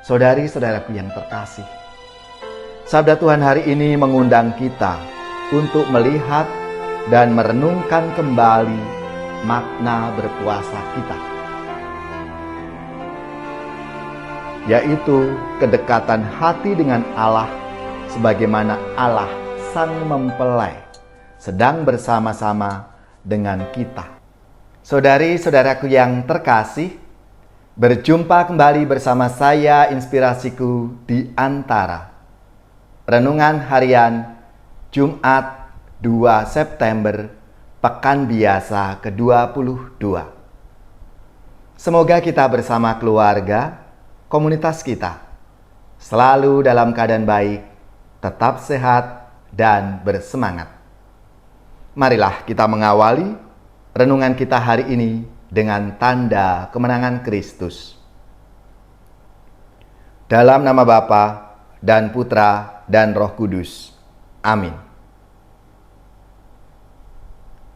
Saudari-saudaraku yang terkasih, Sabda Tuhan hari ini mengundang kita untuk melihat dan merenungkan kembali makna berpuasa kita, yaitu kedekatan hati dengan Allah, sebagaimana Allah Sang Mempelai sedang bersama-sama dengan kita. Saudari-saudaraku yang terkasih, berjumpa kembali bersama saya, Inspirasiku di Antara. Renungan harian Jumat 2 September, Pekan Biasa ke-22. Semoga kita bersama keluarga, komunitas kita, selalu dalam keadaan baik, tetap sehat, dan bersemangat. Marilah kita mengawali renungan kita hari ini dengan tanda kemenangan Kristus. Dalam nama Bapa dan Putra dan Roh Kudus. Amin.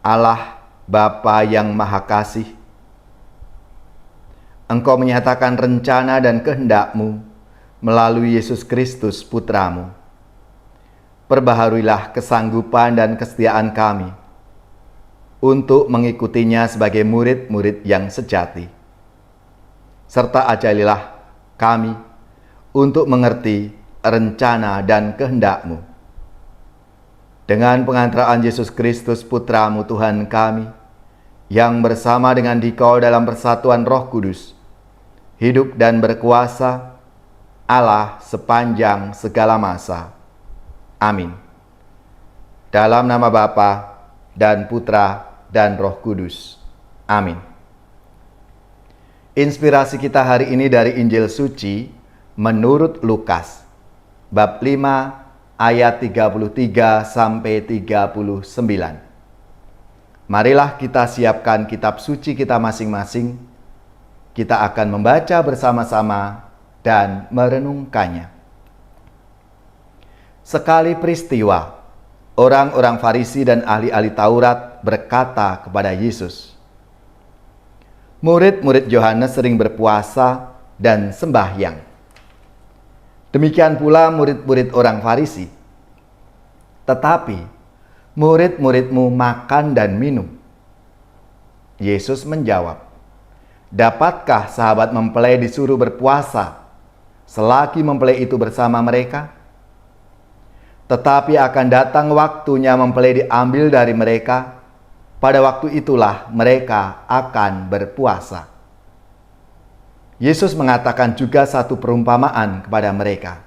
Allah Bapa yang Maha Kasih, Engkau menyatakan rencana dan kehendak-Mu melalui Yesus Kristus Putra-Mu. Perbaharuilah kesanggupan dan kesetiaan kami untuk mengikutinya sebagai murid-murid yang sejati. Serta ajarilah kami untuk mengerti rencana dan kehendak-Mu. Dengan pengantaraan Yesus Kristus Putra-Mu Tuhan kami, yang bersama dengan Dikau dalam persatuan Roh Kudus, hidup dan berkuasa Allah sepanjang segala masa. Amin. Dalam nama Bapa dan Putra dan Roh Kudus. Amin. Inspirasi kita hari ini dari Injil Suci menurut Lukas, bab 5 ayat 33 sampai 39. Marilah kita siapkan kitab suci kita masing-masing. Kita akan membaca bersama-sama dan merenungkannya. Sekali peristiwa, orang-orang Farisi dan ahli-ahli Taurat berkata kepada Yesus, "Murid-murid Yohanes sering berpuasa dan sembahyang. Demikian pula murid-murid orang Farisi. Tetapi murid-muridmu makan dan minum." Yesus menjawab, "Dapatkah sahabat mempelai disuruh berpuasa selagi mempelai itu bersama mereka? Tetapi akan datang waktunya mempelai diambil dari mereka. Pada waktu itulah mereka akan berpuasa." Yesus mengatakan juga satu perumpamaan kepada mereka.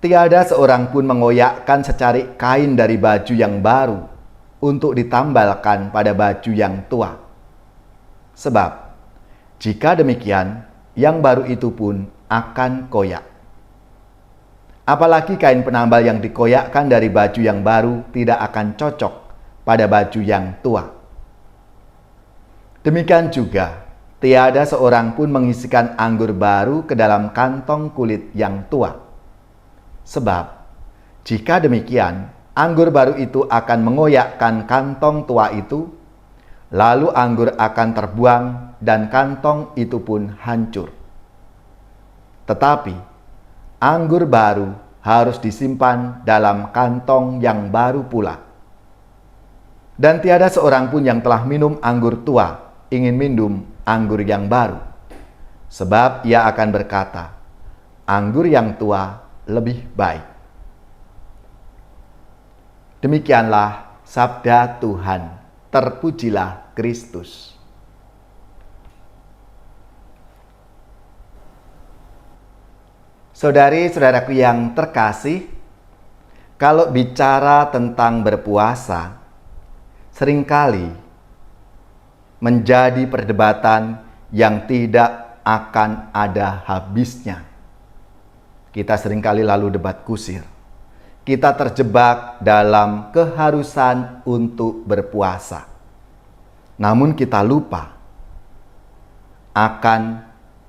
Tiada seorang pun mengoyakkan secarik kain dari baju yang baru untuk ditambalkan pada baju yang tua. Sebab, jika demikian, yang baru itu pun akan koyak. Apalagi kain penambal yang dikoyakkan dari baju yang baru tidak akan cocok pada baju yang tua. Demikian juga, tiada seorang pun mengisikan anggur baru ke dalam kantong kulit yang tua. Sebab, jika demikian, anggur baru itu akan mengoyakkan kantong tua itu, lalu anggur akan terbuang dan kantong itu pun hancur. Tetapi, anggur baru harus disimpan dalam kantong yang baru pula. Dan tiada seorang pun yang telah minum anggur tua ingin minum anggur yang baru, sebab ia akan berkata, anggur yang tua lebih baik. Demikianlah sabda Tuhan. Terpujilah Kristus. Saudari-saudaraku yang terkasih, kalau bicara tentang berpuasa, seringkali menjadi perdebatan yang tidak akan ada habisnya. Kita seringkali lalu debat kusir. Kita terjebak dalam keharusan untuk berpuasa. Namun kita lupa akan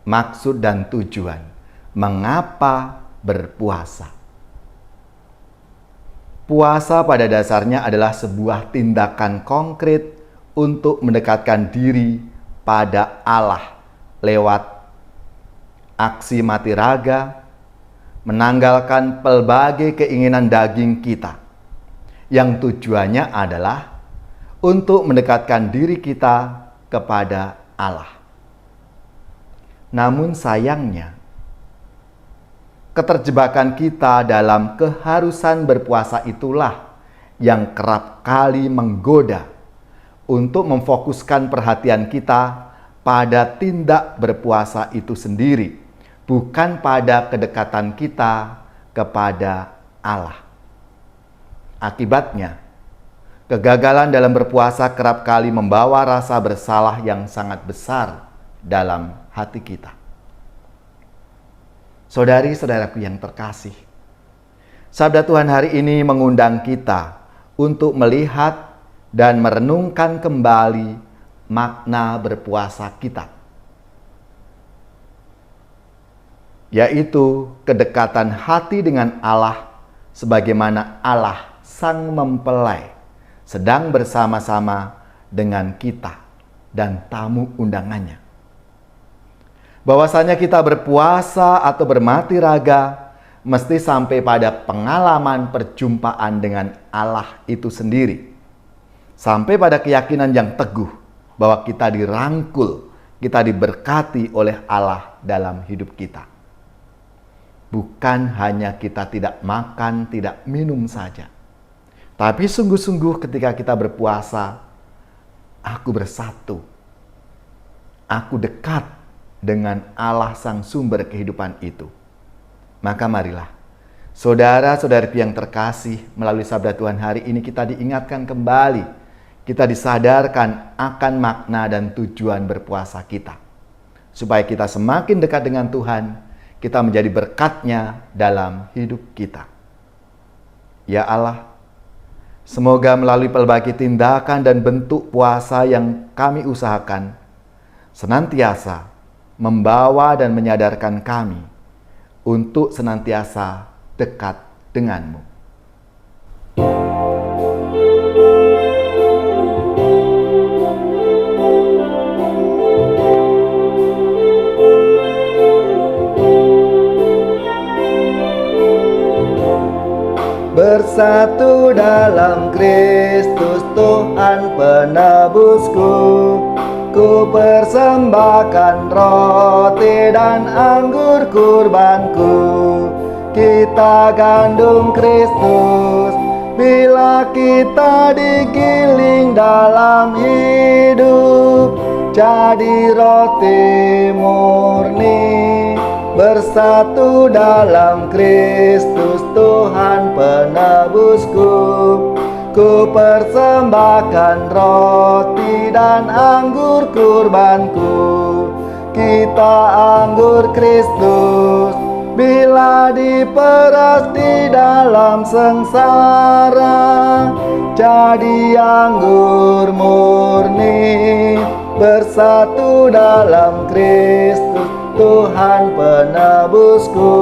maksud dan tujuan mengapa berpuasa. Puasa pada dasarnya adalah sebuah tindakan konkret untuk mendekatkan diri pada Allah lewat aksi mati raga, menanggalkan pelbagai keinginan daging kita, yang tujuannya adalah untuk mendekatkan diri kita kepada Allah. Namun sayangnya, keterjebakan kita dalam keharusan berpuasa itulah yang kerap kali menggoda untuk memfokuskan perhatian kita pada tindak berpuasa itu sendiri, bukan pada kedekatan kita kepada Allah. Akibatnya, kegagalan dalam berpuasa kerap kali membawa rasa bersalah yang sangat besar dalam hati kita. Saudari-saudaraku yang terkasih, sabda Tuhan hari ini mengundang kita untuk melihat dan merenungkan kembali makna berpuasa kita, yaitu kedekatan hati dengan Allah sebagaimana Allah Sang Mempelai sedang bersama-sama dengan kita dan tamu undangannya. Bahwasanya kita berpuasa atau bermati raga mesti sampai pada pengalaman perjumpaan dengan Allah itu sendiri, sampai pada keyakinan yang teguh bahwa kita dirangkul, kita diberkati oleh Allah dalam hidup kita. Bukan hanya kita tidak makan, tidak minum saja, tapi sungguh-sungguh ketika kita berpuasa, aku bersatu, aku dekat dengan Allah Sang Sumber kehidupan itu. Maka marilah, saudara-saudariku yang terkasih, melalui sabda Tuhan hari ini kita diingatkan kembali, kita disadarkan akan makna dan tujuan berpuasa kita, supaya kita semakin dekat dengan Tuhan, kita menjadi berkat-Nya dalam hidup kita. Ya Allah, semoga melalui pelbagai tindakan dan bentuk puasa yang kami usahakan, senantiasa membawa dan menyadarkan kami untuk senantiasa dekat denganmu. Bersatu dalam Kristus Tuhan penebusku, ku persembahkan roti dan anggur kurbanku. Kita gandum Kristus bila kita digiling dalam hidup, jadi roti murni. Bersatu dalam Kristus Tuhan penebusku, ku persembahkan roti dan anggur kurbanku. Kita anggur Kristus bila diperas di dalam sengsara, jadi anggur murni. Bersatu dalam Kristus Tuhan penebusku,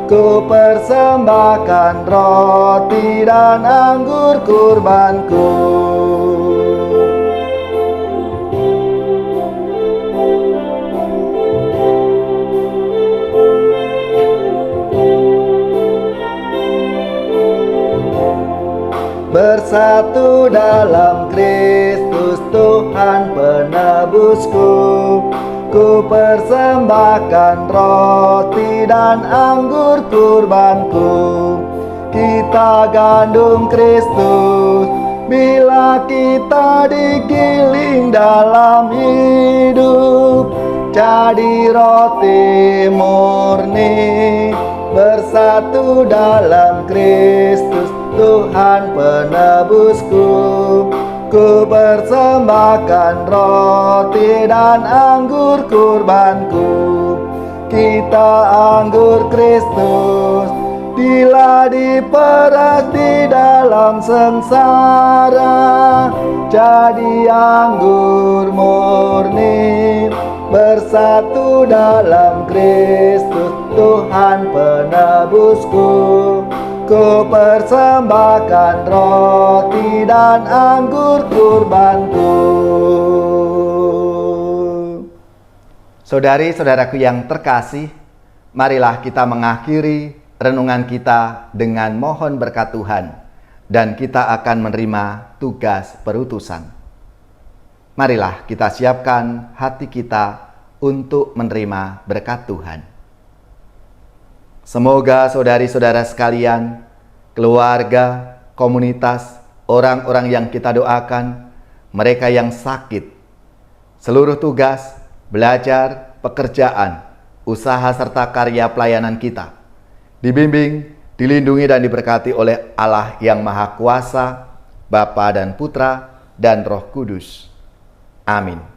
ku persembahkan roti dan anggur kurbanku. Bersatu dalam Kristus Tuhan penebusku, ku persembahkan roti dan anggur kurbanku. Kita gandum Kristus bila kita digiling dalam hidup, jadi roti murni. Bersatu dalam Kristus Tuhan penebusku, ku persembahkan roti dan anggur kurbanku. Kita anggur Kristus bila diperas di dalam sengsara, jadi anggur murni. Bersatu dalam Kristus Tuhan penebusku, ku persembahkan roti dan anggur kurbanku. Saudari-saudaraku yang terkasih, marilah kita mengakhiri renungan kita dengan mohon berkat Tuhan, dan kita akan menerima tugas perutusan. Marilah kita siapkan hati kita untuk menerima berkat Tuhan. Semoga saudari-saudara sekalian, keluarga, komunitas, orang-orang yang kita doakan, mereka yang sakit, seluruh tugas, belajar, pekerjaan, usaha serta karya pelayanan kita dibimbing, dilindungi dan diberkati oleh Allah yang Maha Kuasa, Bapa dan Putra dan Roh Kudus. Amin.